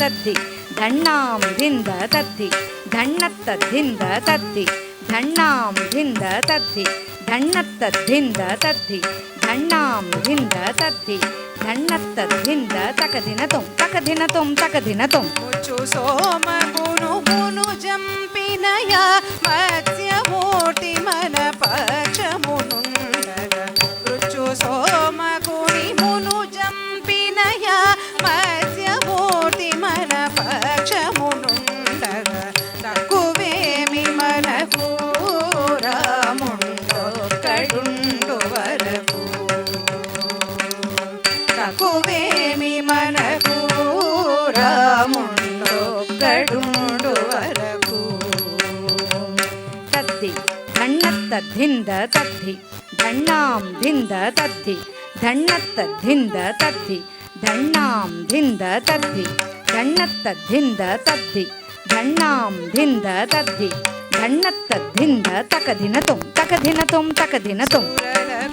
తద్ధి ధన్నాం ధింద తద్ధి ధన్నత్త ధింద తద్ధి ధన్నాం ధింద తద్ధి ధన్నత్త ధింద తద్ధి ధన్నాం ధింద తద్ధి ధన్నత్త ధింద తకధినతం తకధినతం తకధినతం ముచ్చు సోమ గును గును జంపినయ మత్స్యమూర్తి మన పక్షమునుండగ రుచు సోమ గుని మును జంపినయ మత్స్యమూర్తి మన పక్షమునుండగ తక్కువేమి మనకు రాముండో కడుండు వరకు తక్కువేమి మనకు రాముండో కడుండు వరకు తద్ధి ధన్నత్త ధింద తద్ధి ధన్నాం ధింద తద్ధి ధన్నత్త ధింద తద్ధి ధన్నాం ధింద తద్ధి ధన్నత్త ధింద తద్ధి ధన్నాం ధింద తద్ధి ధన్నత్త ధింద తకధినతం తకధినతం తకధినతం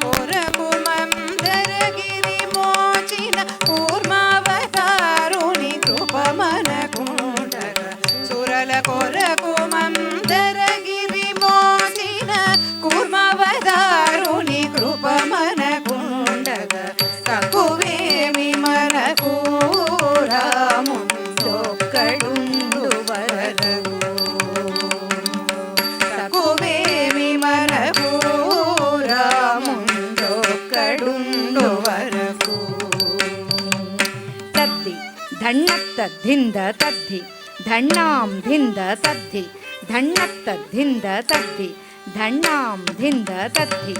కొరకు మందరగిరి మోచిన కూర్మావతారుని కృప మనకుండగ సురల కొరకు మందరగిరి మోచిన కూర్మావతారుని కృప మనకుండగ తక్కువేమి మనకు రాముండొక్కడుండు వరకు తక్కువేమి మనకు రాముండొక్కడుండు వరకు తద్ధి ధన్నత్త ధింద తద్ధి ధన్నాం ధింద తద్ధి ధన్నత్త ధింద తద్ధి ధన్నాం ధింద తద్ధి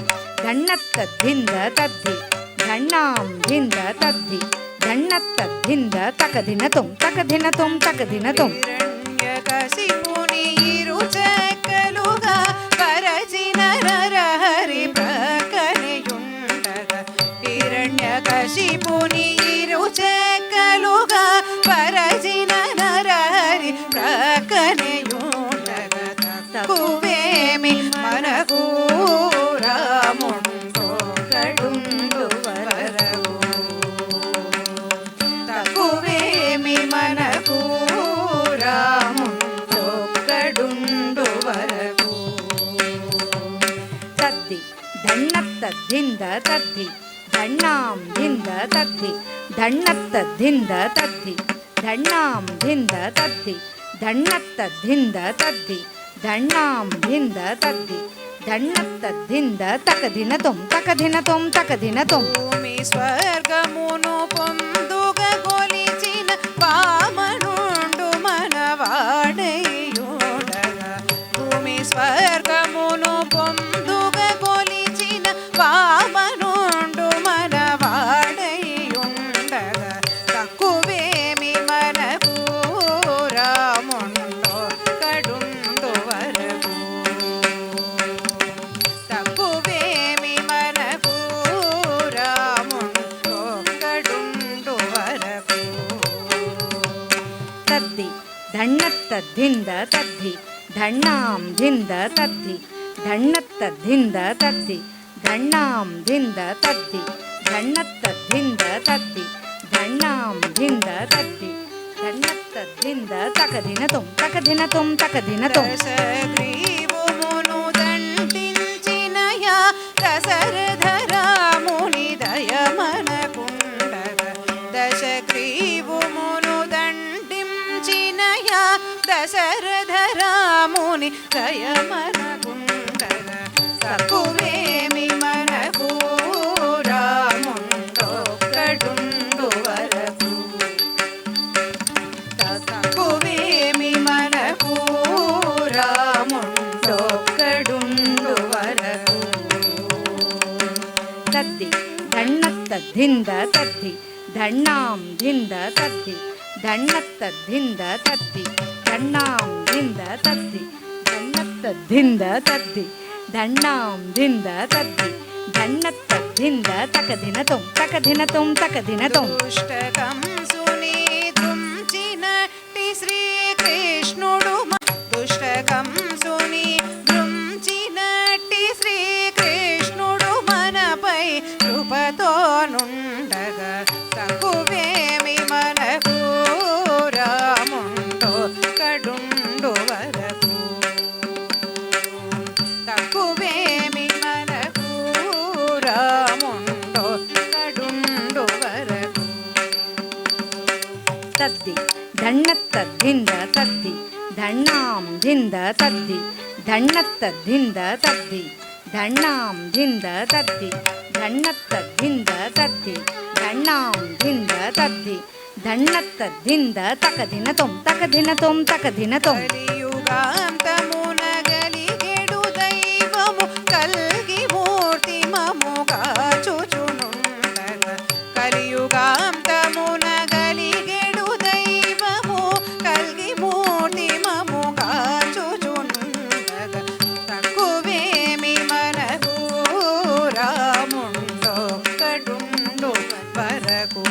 ధన్నత్త ధింద తద్ధి ధన్నాం ధింద తద్ధి ధన్నత్త ధింద తకధినతం తకధినతం తకధినతం హిరణ్యకశిపుని ఇరుచెక్కలుగా పరచిన నరహరి ప్రకనయుండగ హిరణ్యకశిపుని ఇరుచెక్కలుగా పరచిన నరహరి ప్రకనయుండగ తక్కువేమి మనకు రాముండో కడుండు వరకు తక్కువేమి మనకు రాముండో కడుండు వరకు తద్ధి ధన్నత్త ధింద తద్ధి ధన్నాం ధింద తద్ధి ధన్నత్త ధింద తద్ధి ధన్నాం ధింద తద్ధి ధన్నత్త ధింద తద్ధి ధన్నాం ధింద తద్ధి ధన్నత్త ధింద తకధినతం తకధినతం తకధినతం భూమి స్వర్గమును పొందుగ గొలిచిన వామనుండు మనవాడయుండగ భూమి స్వర్గమును పొందుగ గొలిచిన వామనుండు మనవాడయుండగ తక్కువేమి మనకు రాముండో కడుండు వరకు తక్కువేమి మనకు రాముండో కడుండు వరకు తద్ధి ధన్నత్త ధింద తద్ధి ధన్నాం ధింద తద్ధి ధన్నత్త ధింద తద్ధి ధన్నాం ధింద తద్ధి ధన్నత్త ధింద తద్ధి ధన్నాం ధింద తద్ధి ధన్నత్త ధింద తకధినతం తకధినతం తకధినతం దశగ్రీవుమును దండించినయా దశరథరాముని దయమనకుండగ దశగ్రీవుమును దండించినయా దశరథరాముని దయమనకుండగ తక్కువేమి మనకు రాముండో కడుండు వరకు తక్కువేమి మనకు రాముండో కడుండు వరకు తద్ధి ధన్నత్త ధింద తద్ధి ధన్నాం ధింద తద్ధి ధన్నత్త ధింద తద్ధి ధన్నాం ధింద తద్ధి ధన్నత్త ధింద తద్ధి ధన్నాం ధింద తద్ధి ధన్నత్త ధింద తకధినతం తకధినతం తకధినతం దుష్టకంసుని దృంచినట్టి శ్రీకృష్ణుడు దుష్టకంసుని దృంచినట్టి శ్రీకృష్ణుడు మనపై కృపతో నుండగా తక్కువేమి మనకు రా ಧಣ್ಣತ್ತ ಧಿಂದ ತದ್ದಿ ಧಣ್ಣಾಂ ಧಿಂದ ತದ್ದಿ ಧಣ್ಣತ್ತ ಧಿಂದ ತದ್ದಿ ಧಣ್ಣಾಂ ಧಿಂದ ತದ್ದಿ ಧಣ್ಣತ್ತ ಧಿಂದ ತದ್ದಿ ಧಣ್ಣಾಂ ಧಿಂದ ತದ್ದಿ ಧಣ್ಣತ್ತ ಧಿಂದ ತಕದಿನ ತೊಂ ತಕದಿನ ತೊಂ ತಕದಿನ ತೊಂ కలియుగాంతమునగలిగెడు దైవము కల్గి మూర్తి మము కాచుచునుండగ కలియుగాంతమునగలిగెడు దైవము కల్గి మూర్తి మము కాచుచునుండగ తక్కువేమి మనకు రాముండొక్కడుండు వరకు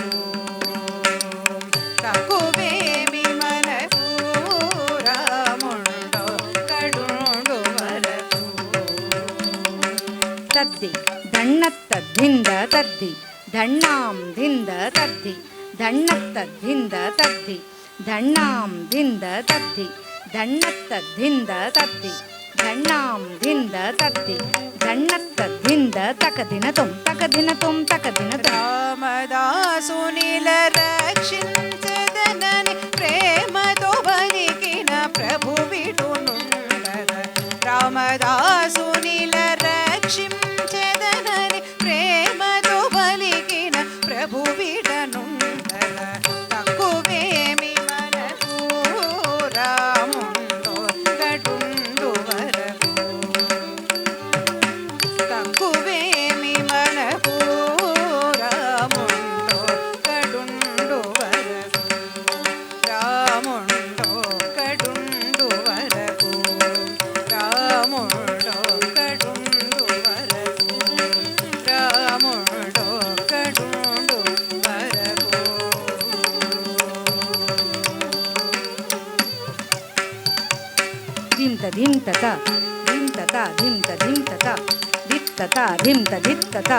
తక్కువేమి మనకు ತದ್ದಿ ಧಣ್ಣತ್ತ ಧಿಂದ ತದ್ದಿ ಧಣ್ಣಾಂ ಧಿಂದ ತದ್ದಿ ಧಣ್ಣತ್ತ ಧಿಂದ ತದ್ದಿ ಧಣ್ಣಾಂ ಧಿಂದ ತದ್ದಿ ಧಣ್ಣತ್ತ ಧಿಂದ ತದ್ದಿ ಧಣ್ಣಾಂ ಧಿಂದ ತದ್ದಿ ಧಣ್ಣತ್ತ ಧಿಂದ ತಕದಿನ ತೊಂ ತಕದಿನ ತೊಂ ತಕದಿನ రామదాసునిల రక్షించదనని ప్రేమతో బలికిన ప్రభు విడునుండగ రామదాసునిల రక్షించదనని ప్రేమతో బలికిన ప్రభు విడనుండగ తక్కువేమి మనకు రాముండో గడుండు వరకు తక్కువేమి మనకు రాముండో కడుండు వరకు రాముండో కడుండు వరకు రాముండో కడుండు వరకు రాముండో కడుండు వరకు ధింత ధింతత ధింతత ధింత ధింతత ధిత్తత ధింత ధిత్తత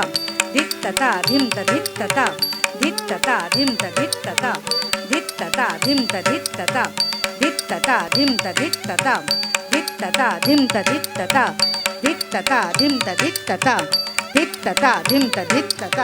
ధిత్తత ధింత ధిత్తత ధిత్తత ధింత ధిత్తత ధిత్తత ధింత ధిత్తత ధిత్తత ధింత ధిత్తత ధిత్తత ధింత ధిత్తత ధిత్తత ధింత ధిత్తత ధిత్తత ధింత ధిత్తత